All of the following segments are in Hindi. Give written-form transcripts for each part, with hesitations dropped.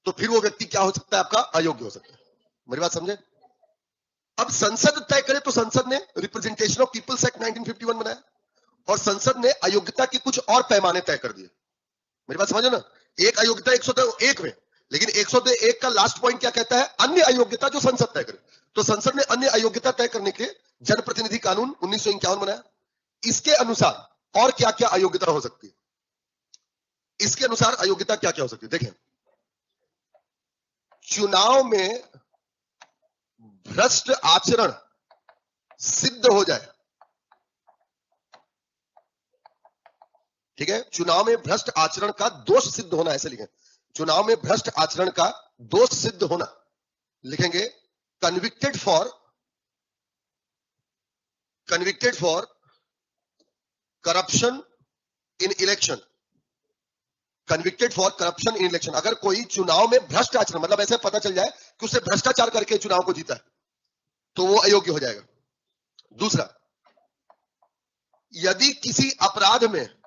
तो फिर वो व्यक्ति क्या हो सकता है? आपका अयोग्य हो सकता है। मेरी बात समझे? अब संसद तय करे तो संसद ने रिप्रेजेंटेशन ऑफ पीपल्स एक्ट 1951 बनाया और संसद ने अयोग्यता के कुछ और पैमाने तय कर दिए। मेरी बात समझो ना? एक अयोग्यता 101 में, लेकिन 101 का लास्ट पॉइंट क्या कहता है? अन्य अयोग्यता जो संसद तय करे। तो संसद ने अन्य अयोग्यता तय करने के जनप्रतिनिधि कानून 1951 बनाया। इसके अनुसार और क्या क्या अयोग्यता हो सकती है? इसके अनुसार अयोग्यता क्या क्या हो सकती है? देखें, चुनाव में भ्रष्ट आचरण सिद्ध हो जाए, ठीक है? चुनाव में भ्रष्ट आचरण का दोष सिद्ध होना, ऐसे लिखें, चुनाव में भ्रष्ट आचरण का दोष सिद्ध होना, लिखेंगे convicted for corruption in election. Convicted for corruption in election, अगर कोई चुनाव में भ्रष्ट आचरण, मतलब ऐसे पता चल जाए कि उसने भ्रष्टाचार करके चुनाव को जीता है, तो वो अयोग्य हो जाएगा। दूसरा, यदि किसी अपराध में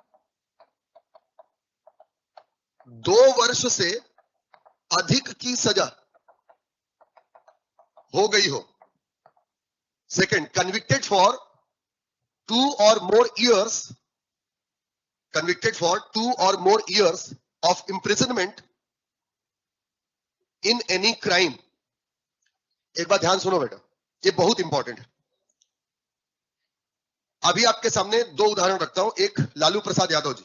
2 वर्ष से अधिक की सजा हो गई हो। Second, convicted for 2 or more years of imprisonment in any crime। एक बात ध्यान सुनो बेटा, ये बहुत इंपॉर्टेंट है। अभी आपके सामने 2 उदाहरण रखता हूं। एक, लालू प्रसाद यादव जी।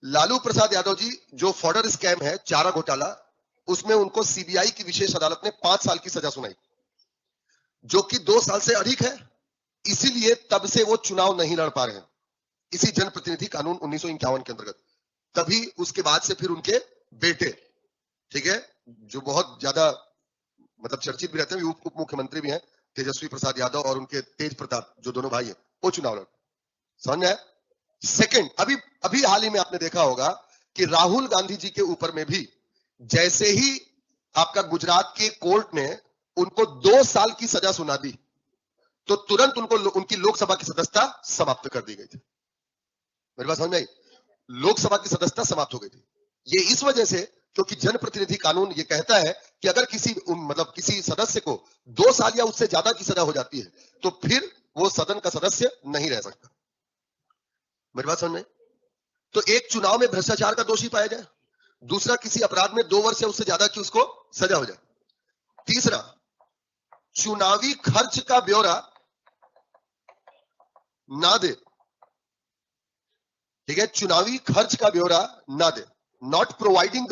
लालू प्रसाद यादव जी जो फॉर्डर स्कैम है, चारा घोटाला, उसमें उनको सीबीआई की विशेष अदालत ने 5 साल की सजा सुनाई, जो कि 2 साल से अधिक है। इसीलिए तब से वो चुनाव नहीं लड़ पा रहे हैं, इसी जनप्रतिनिधि कानून 1951 के अंतर्गत। तभी उसके बाद से फिर उनके बेटे, ठीक है, जो बहुत ज्यादा मतलब चर्चित भी रहते हैं, उप मुख्यमंत्री भी हैं, तेजस्वी प्रसाद यादव, और उनके तेज प्रताप, जो दोनों भाई हैं, वो चुनाव लड़। समझ में आया? सेकंड, अभी हाल ही में आपने देखा होगा कि राहुल गांधी जी के ऊपर में भी जैसे ही आपका गुजरात के कोर्ट ने उनको 2 साल की सजा सुना दी, तो तुरंत उनको उनकी लोकसभा की सदस्यता समाप्त कर दी गई थी। मेरी बात समझ में आई? लोकसभा की सदस्यता समाप्त हो गई थी। ये इस वजह से क्योंकि जनप्रतिनिधि कानून ये कहता है कि अगर किसी सदस्य को 2 साल या उससे ज्यादा की सजा हो जाती है, तो फिर वो सदन का सदस्य नहीं रह सकता। मेरी बात समझ में? तो एक, चुनाव में भ्रष्टाचार का दोषी पाया जाए। दूसरा, किसी अपराध में 2 वर्ष या उससे ज्यादा की उसको सजा हो जाए। तीसरा, चुनावी खर्च का ब्यौरा ना दे, ठीक है, चुनावी खर्च का ब्यौरा ना दे। Not providing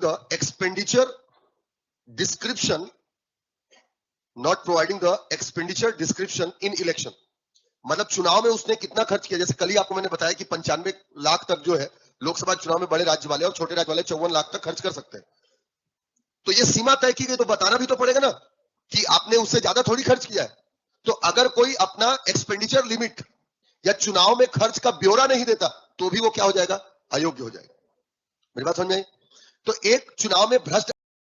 the expenditure description in election. मतलब चुनाव में उसने कितना खर्च किया, जैसे कल ही आपको मैंने बताया कि 95 लाख तक जो है लोकसभा चुनाव में बड़े राज्य वाले और छोटे राज्य वाले 54 लाख तक खर्च कर सकते हैं। तो ये सीमा तय की गई, तो बताना भी तो पड़ेगा ना कि आपने उससे ज्यादा थोड़ी खर्च किया है। तो अगर कोई अपना एक्सपेंडिचर लिमिट या चुनाव में खर्च का ब्यौरा नहीं देता, तो भी वो क्या हो जाएगा? अयोग्य हो जाएगा। मेरी बात समझ में आई? तो एक, चुनाव में भ्रष्ट